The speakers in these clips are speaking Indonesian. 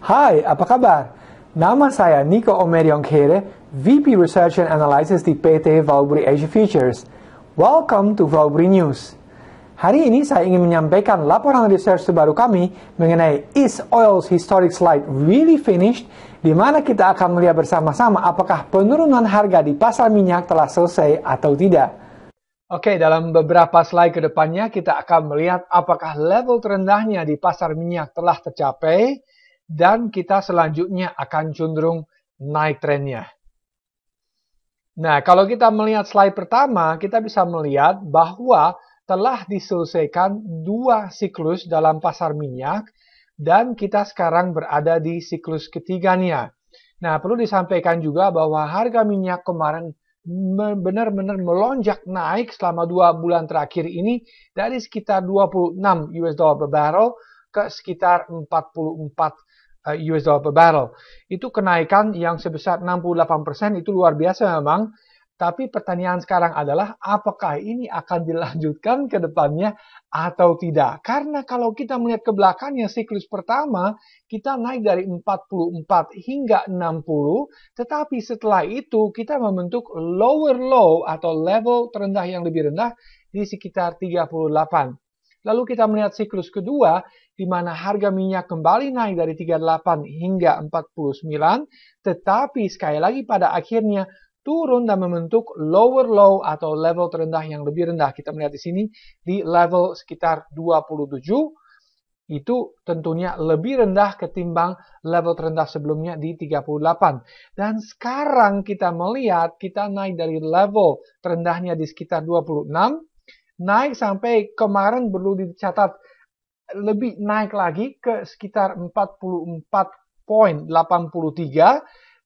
Hai, apa kabar? Nama saya Nico Omeriongkere, VP Research and Analysis di PT Valbury Asia Futures. Welcome to Valbury News. Hari ini saya ingin menyampaikan laporan research terbaru kami mengenai Is Oil's Historic Slide Really Finished? Di mana kita akan melihat bersama-sama apakah penurunan harga di pasar minyak telah selesai atau tidak. Oke, dalam beberapa slide ke depannya kita akan melihat apakah level terendahnya di pasar minyak telah tercapai dan kita selanjutnya akan cenderung naik trennya. Nah, kalau kita melihat slide pertama, kita bisa melihat bahwa telah diselesaikan dua siklus dalam pasar minyak dan kita sekarang berada di siklus ketiganya. Nah, perlu disampaikan juga bahwa harga minyak kemarin benar-benar melonjak naik selama 2 bulan terakhir ini dari sekitar 26 US dollar per barrel ke sekitar 44 US dollar per barrel. Itu kenaikan yang sebesar 68%, itu luar biasa memang. Tapi pertanyaan sekarang adalah apakah ini akan dilanjutkan ke depannya atau tidak. Karena kalau kita melihat ke belakangnya siklus pertama, kita naik dari 44 hingga 60. Tetapi setelah itu kita membentuk lower low atau level terendah yang lebih rendah di sekitar 38. Lalu kita melihat siklus kedua, di mana harga minyak kembali naik dari 38 hingga 49. Tetapi sekali lagi pada akhirnya turun dan membentuk lower low atau level terendah yang lebih rendah. Kita melihat di sini di level sekitar 27. Itu tentunya lebih rendah ketimbang level terendah sebelumnya di 38. Dan sekarang kita melihat kita naik dari level terendahnya di sekitar 26. Naik sampai kemarin perlu dicatat lebih naik lagi ke sekitar 44,83.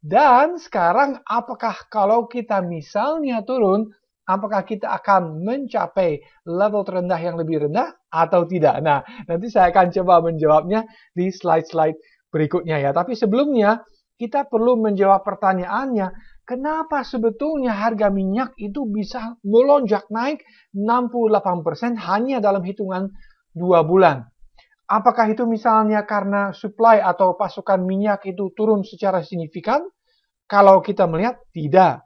Dan sekarang apakah kalau kita misalnya turun, apakah kita akan mencapai level terendah yang lebih rendah atau tidak? Nah, nanti saya akan coba menjawabnya di slide-slide berikutnya ya. Tapi sebelumnya, kita perlu menjawab pertanyaannya, kenapa sebetulnya harga minyak itu bisa melonjak naik 68% hanya dalam hitungan 2 bulan? Apakah itu misalnya karena supply atau pasokan minyak itu turun secara signifikan? Kalau kita melihat, tidak.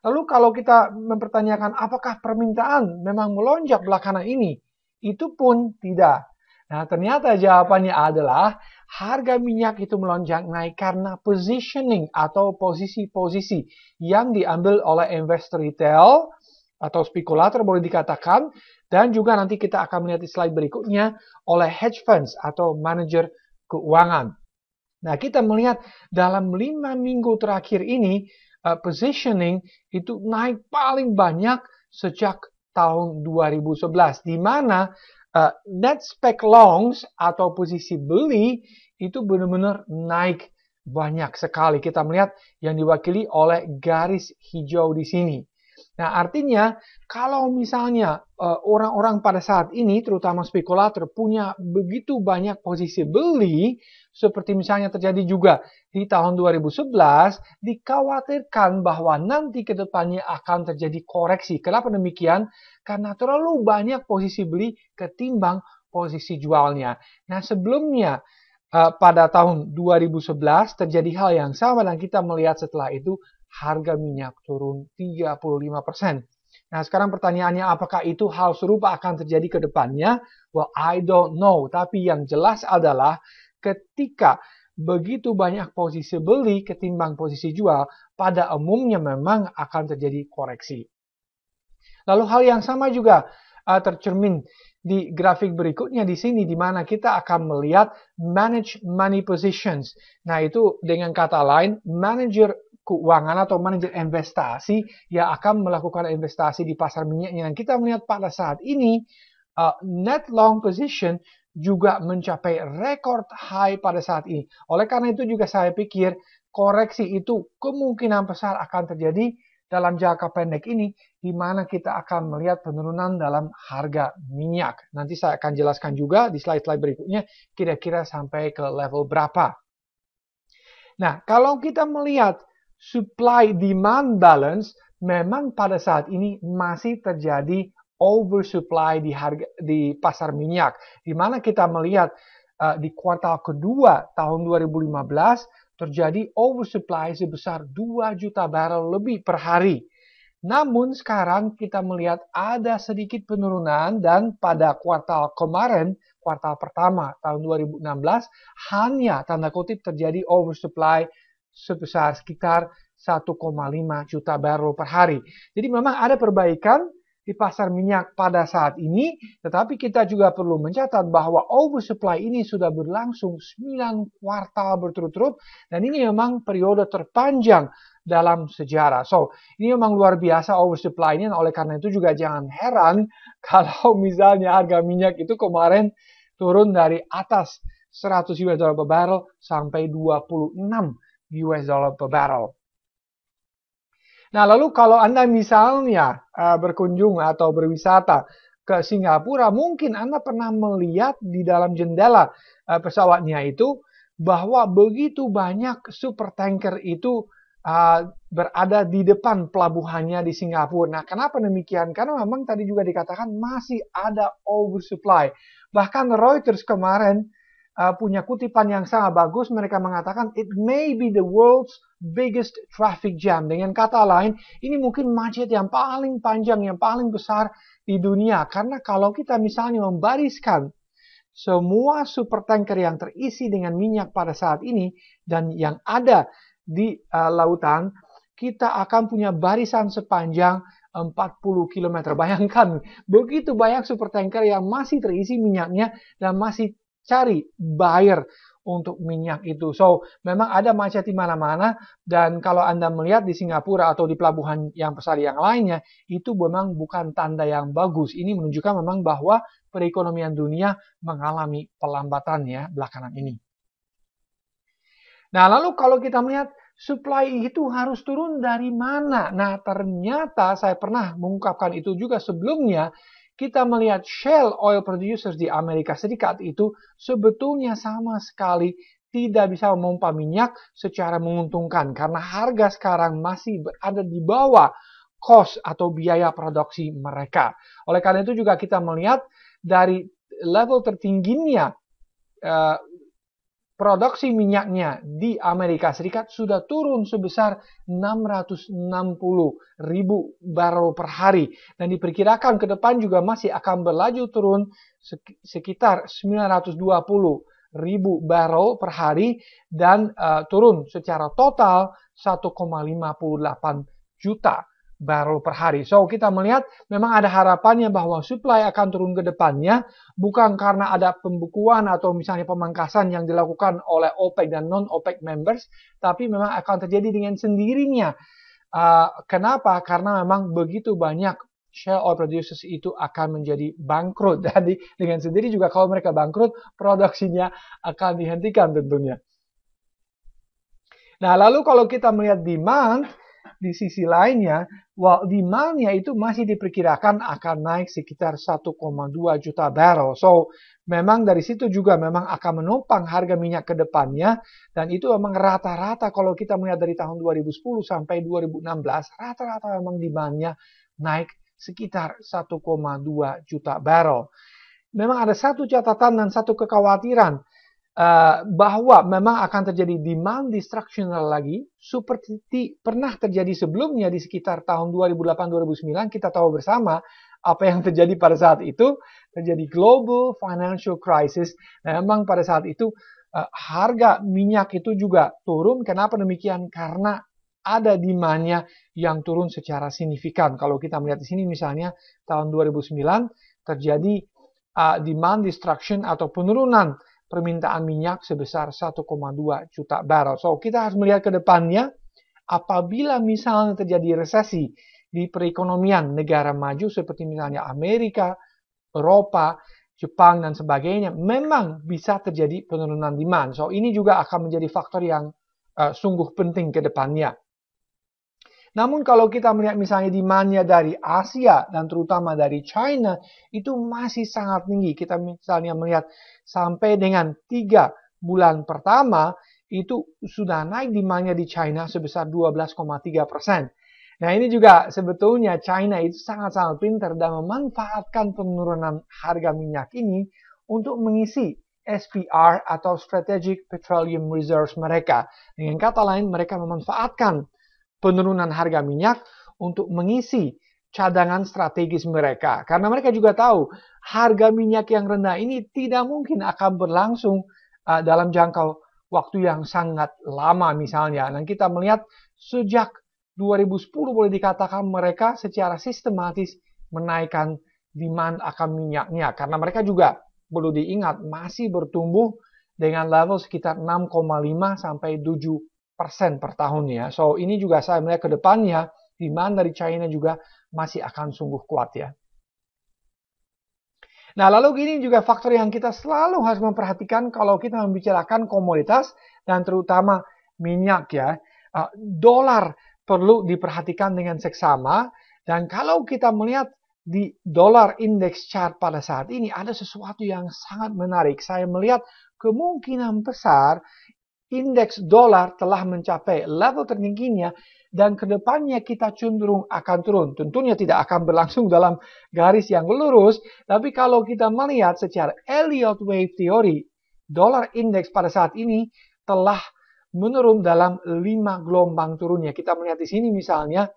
Lalu kalau kita mempertanyakan apakah permintaan memang melonjak belakangan ini? Itu pun tidak. Nah, ternyata jawabannya adalah harga minyak itu melonjak naik karena positioning atau posisi-posisi yang diambil oleh investor retail atau spekulator boleh dikatakan. Dan juga nanti kita akan melihat di slide berikutnya oleh hedge funds atau manajer keuangan. Nah, kita melihat dalam 5 minggu terakhir ini, positioning itu naik paling banyak sejak tahun 2011. Di mana net spec longs atau posisi beli itu benar-benar naik banyak sekali. Kita melihat yang diwakili oleh garis hijau di sini. Nah, artinya kalau misalnya orang-orang pada saat ini, terutama spekulator, punya begitu banyak posisi beli, seperti misalnya terjadi juga di tahun 2011, dikhawatirkan bahwa nanti ke depannya akan terjadi koreksi. Kenapa demikian? Karena terlalu banyak posisi beli ketimbang posisi jualnya. Nah, sebelumnya pada tahun 2011 terjadi hal yang sama dan kita melihat setelah itu harga minyak turun 35%. Nah, sekarang pertanyaannya apakah itu hal serupa akan terjadi ke depannya? Well, I don't know. Tapi yang jelas adalah ketika begitu banyak posisi beli ketimbang posisi jual, pada umumnya memang akan terjadi koreksi. Lalu hal yang sama juga tercermin di grafik berikutnya di sini, di mana kita akan melihat manage money positions. Nah, itu dengan kata lain, manajer keuangan atau manajer investasi yang akan melakukan investasi di pasar minyaknya. Dan kita melihat pada saat ini, net long position juga mencapai record high pada saat ini. Oleh karena itu juga saya pikir koreksi itu kemungkinan besar akan terjadi dalam jangka pendek ini, di mana kita akan melihat penurunan dalam harga minyak. Nanti saya akan jelaskan juga di slide-slide berikutnya, kira-kira sampai ke level berapa. Nah, kalau kita melihat supply-demand balance, memang pada saat ini masih terjadi oversupply di pasar minyak. Di mana kita melihat di kuartal kedua tahun 2015 terjadi oversupply sebesar 2 juta barrel lebih per hari. Namun sekarang kita melihat ada sedikit penurunan dan pada kuartal kemarin, kuartal pertama tahun 2016, hanya tanda kutip terjadi oversupply sebesar sekitar 1,5 juta barrel per hari. Jadi memang ada perbaikan di pasar minyak pada saat ini, tetapi kita juga perlu mencatat bahwa oversupply ini sudah berlangsung 9 kuartal berturut-turut, dan ini memang periode terpanjang dalam sejarah. So, ini memang luar biasa oversupply ini, oleh karena itu juga jangan heran kalau misalnya harga minyak itu kemarin turun dari atas 100 US dollar per barrel sampai 26 US dollar per barrel. Nah, lalu kalau Anda misalnya berkunjung atau berwisata ke Singapura, mungkin Anda pernah melihat di dalam jendela pesawatnya itu bahwa begitu banyak super tanker itu berada di depan pelabuhannya di Singapura. Nah, kenapa demikian? Karena memang tadi juga dikatakan masih ada oversupply. Bahkan Reuters kemarin punya kutipan yang sangat bagus. Mereka mengatakan, it may be the world's biggest traffic jam. Dengan kata lain, ini mungkin macet yang paling panjang, yang paling besar di dunia. Karena kalau kita misalnya membariskan semua supertanker yang terisi dengan minyak pada saat ini dan yang ada di lautan, kita akan punya barisan sepanjang 40 km. Bayangkan, begitu banyak supertanker yang masih terisi minyaknya dan masih cari buyer untuk minyak itu. So, memang ada macet di mana-mana, dan kalau Anda melihat di Singapura atau di pelabuhan yang besar yang lainnya, itu memang bukan tanda yang bagus. Ini menunjukkan memang bahwa perekonomian dunia mengalami pelambatan ya belakangan ini. Nah, lalu kalau kita melihat supply itu harus turun dari mana? Nah, ternyata saya pernah mengungkapkan itu juga sebelumnya. Kita melihat shale oil producers di Amerika Serikat itu sebetulnya sama sekali tidak bisa memompa minyak secara menguntungkan karena harga sekarang masih berada di bawah cost atau biaya produksi mereka. Oleh karena itu juga kita melihat dari level tertingginya produksi minyaknya di Amerika Serikat sudah turun sebesar 660 ribu barrel per hari. Dan diperkirakan ke depan juga masih akan berlaju turun sekitar 920 ribu barrel per hari dan turun secara total 1,58 juta barrel per hari. So, kita melihat memang ada harapannya bahwa supply akan turun ke depannya, bukan karena ada pembukuan atau misalnya pemangkasan yang dilakukan oleh OPEC dan non-OPEC members, tapi memang akan terjadi dengan sendirinya. Kenapa? Karena memang begitu banyak shale oil producers itu akan menjadi bangkrut. Jadi dengan sendiri juga kalau mereka bangkrut, produksinya akan dihentikan tentunya. Nah, lalu kalau kita melihat demand, di sisi lainnya, demand-nya itu masih diperkirakan akan naik sekitar 1,2 juta barrel. So, memang dari situ juga memang akan menopang harga minyak ke depannya. Dan itu memang rata-rata kalau kita melihat dari tahun 2010 sampai 2016, rata-rata memang demand-nya naik sekitar 1,2 juta barrel. Memang ada satu catatan dan satu kekhawatiran bahwa memang akan terjadi demand destruction lagi seperti pernah terjadi sebelumnya di sekitar tahun 2008-2009. Kita tahu bersama apa yang terjadi pada saat itu, terjadi global financial crisis. Nah, memang pada saat itu harga minyak itu juga turun. Kenapa demikian? Karena ada demand-nya yang turun secara signifikan. Kalau kita melihat di sini misalnya tahun 2009 terjadi demand destruction atau penurunan permintaan minyak sebesar 1,2 juta barrel. So, kita harus melihat ke depannya, apabila misalnya terjadi resesi di perekonomian negara maju seperti misalnya Amerika, Eropa, Jepang, dan sebagainya, memang bisa terjadi penurunan demand. So, ini juga akan menjadi faktor yang sungguh penting ke depannya. Namun kalau kita melihat misalnya demand-nya dari Asia dan terutama dari China, itu masih sangat tinggi. Kita misalnya melihat sampai dengan 3 bulan pertama, itu sudah naik demand-nya di China sebesar 12,3%. Nah, ini juga sebetulnya China itu sangat-sangat pintar dan memanfaatkan penurunan harga minyak ini untuk mengisi SPR atau Strategic Petroleum Reserves mereka. Dengan kata lain, mereka memanfaatkan penurunan harga minyak untuk mengisi cadangan strategis mereka. Karena mereka juga tahu harga minyak yang rendah ini tidak mungkin akan berlangsung dalam jangka waktu yang sangat lama misalnya. Dan kita melihat sejak 2010 boleh dikatakan mereka secara sistematis menaikkan demand akan minyaknya. Karena mereka juga perlu diingat masih bertumbuh dengan level sekitar 6,5 sampai 7% per tahunnya. So ini juga saya melihat ke depannya demand dari China juga masih akan sungguh kuat ya. Nah, lalu gini juga faktor yang kita selalu harus memperhatikan kalau kita membicarakan komoditas dan terutama minyak ya. Dolar perlu diperhatikan dengan seksama, dan kalau kita melihat di dollar index chart pada saat ini ada sesuatu yang sangat menarik. Saya melihat kemungkinan besar indeks dolar telah mencapai level tertingginya dan kedepannya kita cenderung akan turun. Tentunya tidak akan berlangsung dalam garis yang lurus, tapi kalau kita melihat secara Elliott Wave Theory, dolar indeks pada saat ini telah menurun dalam 5 gelombang turunnya. Kita melihat di sini misalnya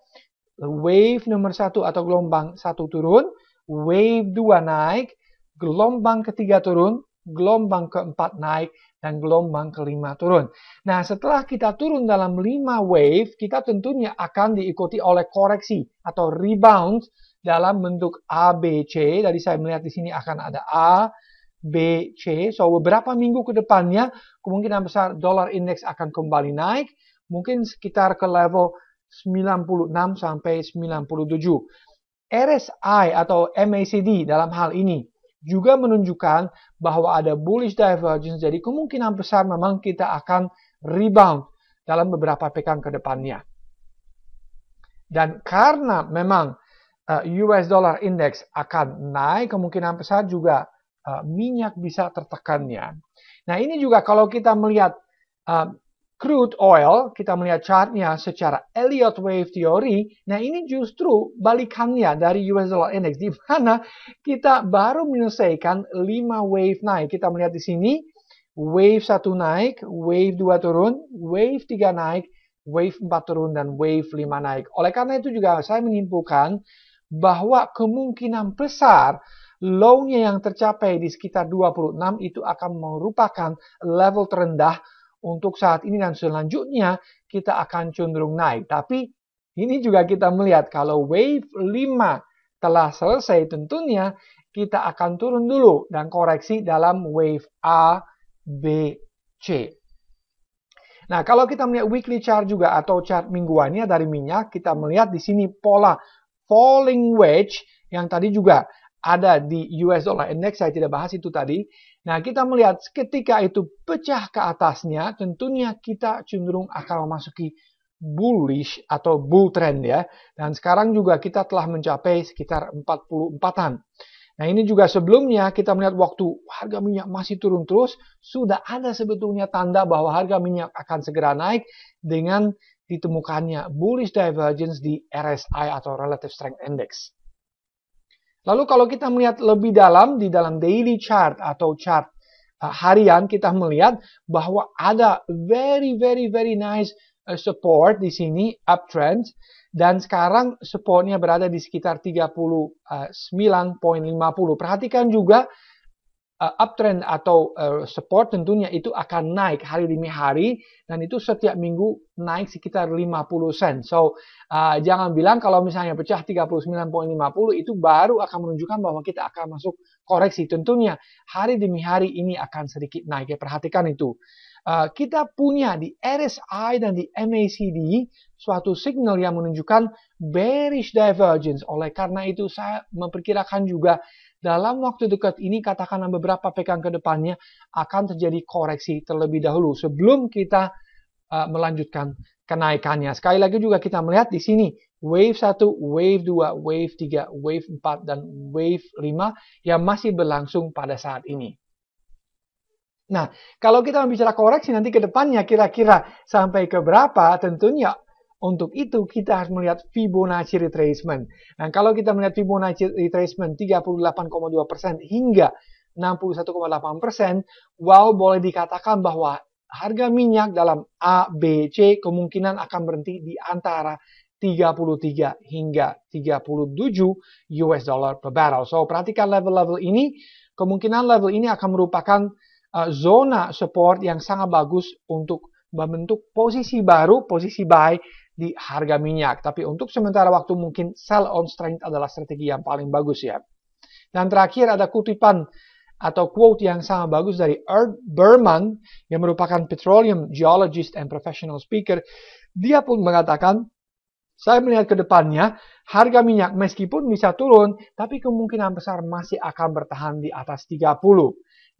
wave nomor 1 atau gelombang 1 turun, wave 2 naik, gelombang ketiga turun, gelombang keempat naik, dan gelombang kelima turun. Nah, setelah kita turun dalam 5 wave, kita tentunya akan diikuti oleh koreksi atau rebound dalam bentuk ABC. Jadi saya melihat di sini akan ada A, B, C. So, beberapa minggu ke depannya, kemungkinan besar dolar indeks akan kembali naik, mungkin sekitar ke level 96 sampai 97. RSI atau MACD dalam hal ini juga menunjukkan bahwa ada bullish divergence. Jadi kemungkinan besar memang kita akan rebound dalam beberapa pekan ke depannya. Dan karena memang US dollar index akan naik, kemungkinan besar juga minyak bisa tertekannya. Nah, ini juga kalau kita melihat crude oil, kita melihat chartnya secara Elliott Wave Theory. Nah, ini justru balikannya dari US Dollar Index, di mana kita baru menyelesaikan 5 wave naik. Kita melihat di sini, wave 1 naik, wave 2 turun, wave 3 naik, wave 4 turun, dan wave 5 naik. Oleh karena itu juga saya menyimpulkan bahwa kemungkinan besar low-nya yang tercapai di sekitar 26 itu akan merupakan level terendah untuk saat ini, dan selanjutnya kita akan cenderung naik. Tapi ini juga kita melihat kalau wave 5 telah selesai, tentunya kita akan turun dulu dan koreksi dalam wave A, B, C. Nah, kalau kita melihat weekly chart juga atau chart mingguannya dari minyak, kita melihat di sini pola falling wedge yang tadi juga ada di US Dollar Index, saya tidak bahas itu tadi. Nah, kita melihat ketika itu pecah ke atasnya, tentunya kita cenderung akan memasuki bullish atau bull trend ya. Dan sekarang juga kita telah mencapai sekitar 44-an. Nah, ini juga sebelumnya kita melihat waktu harga minyak masih turun terus, sudah ada sebetulnya tanda bahwa harga minyak akan segera naik dengan ditemukannya bullish divergence di RSI atau Relative Strength Index. Lalu kalau kita melihat lebih dalam di dalam daily chart atau chart harian, kita melihat bahwa ada very nice support di sini, uptrend, dan sekarang supportnya berada di sekitar 39.50. Perhatikan juga uptrend atau support tentunya itu akan naik hari demi hari, dan itu setiap minggu naik sekitar 50 sen. So, jangan bilang kalau misalnya pecah 39.50 itu baru akan menunjukkan bahwa kita akan masuk koreksi. Tentunya hari demi hari ini akan sedikit naik. Ya, perhatikan itu. Kita punya di RSI dan di MACD suatu signal yang menunjukkan bearish divergence. Oleh karena itu saya memperkirakan juga dalam waktu dekat ini, katakanlah beberapa pekan ke depannya, akan terjadi koreksi terlebih dahulu sebelum kita melanjutkan kenaikannya. Sekali lagi juga kita melihat di sini wave 1, wave 2, wave 3, wave 4, dan wave 5 yang masih berlangsung pada saat ini. Nah, kalau kita bicara koreksi nanti ke depannya kira-kira sampai ke berapa, tentunya untuk itu kita harus melihat Fibonacci retracement. Nah, kalau kita melihat Fibonacci retracement 38,2% hingga 61,8%, wow, boleh dikatakan bahwa harga minyak dalam A, B, C kemungkinan akan berhenti di antara 33 hingga 37 US dollar per barrel. So, perhatikan level-level ini. Kemungkinan level ini akan merupakan zona support yang sangat bagus untuk membentuk posisi baru, posisi buy di harga minyak. Tapi untuk sementara waktu mungkin sell on strength adalah strategi yang paling bagus ya. Dan terakhir ada kutipan atau quote yang sangat bagus dari Erd Berman yang merupakan petroleum geologist and professional speaker. Dia pun mengatakan, saya melihat ke depannya, harga minyak meskipun bisa turun, tapi kemungkinan besar masih akan bertahan di atas 30.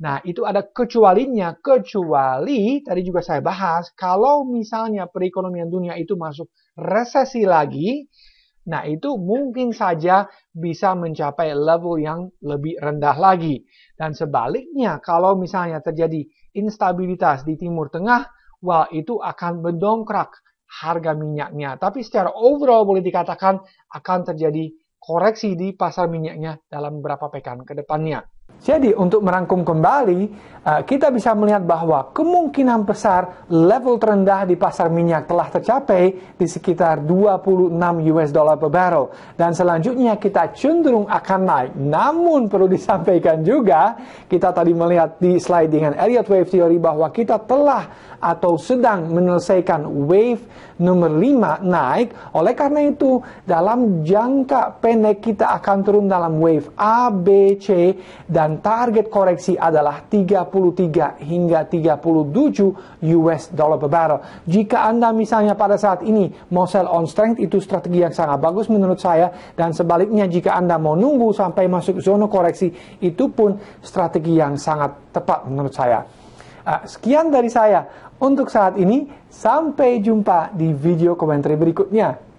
Nah, itu ada kecualinya. Kecuali, tadi juga saya bahas, kalau misalnya perekonomian dunia itu masuk resesi lagi, nah itu mungkin saja bisa mencapai level yang lebih rendah lagi. Dan sebaliknya, kalau misalnya terjadi instabilitas di Timur Tengah, wah itu akan mendongkrak harga minyaknya. Tapi secara overall boleh dikatakan akan terjadi koreksi di pasar minyaknya dalam beberapa pekan ke depannya. Jadi untuk merangkum kembali, kita bisa melihat bahwa kemungkinan besar level terendah di pasar minyak telah tercapai di sekitar 26 US dollar per barrel. Dan selanjutnya kita cenderung akan naik. Namun perlu disampaikan juga, kita tadi melihat di slide dengan Elliott Wave Theory bahwa kita telah atau sedang menyelesaikan wave nomor 5 naik. Oleh karena itu, dalam jangka pendek kita akan turun dalam wave A, B, C, dan target koreksi adalah 33 hingga 37 US dollar per barrel. Jika Anda misalnya pada saat ini mau sell on strength, itu strategi yang sangat bagus menurut saya. Dan sebaliknya, jika Anda mau nunggu sampai masuk zona koreksi, itu pun strategi yang sangat tepat menurut saya. Sekian dari saya untuk saat ini. Sampai jumpa di video komentar berikutnya.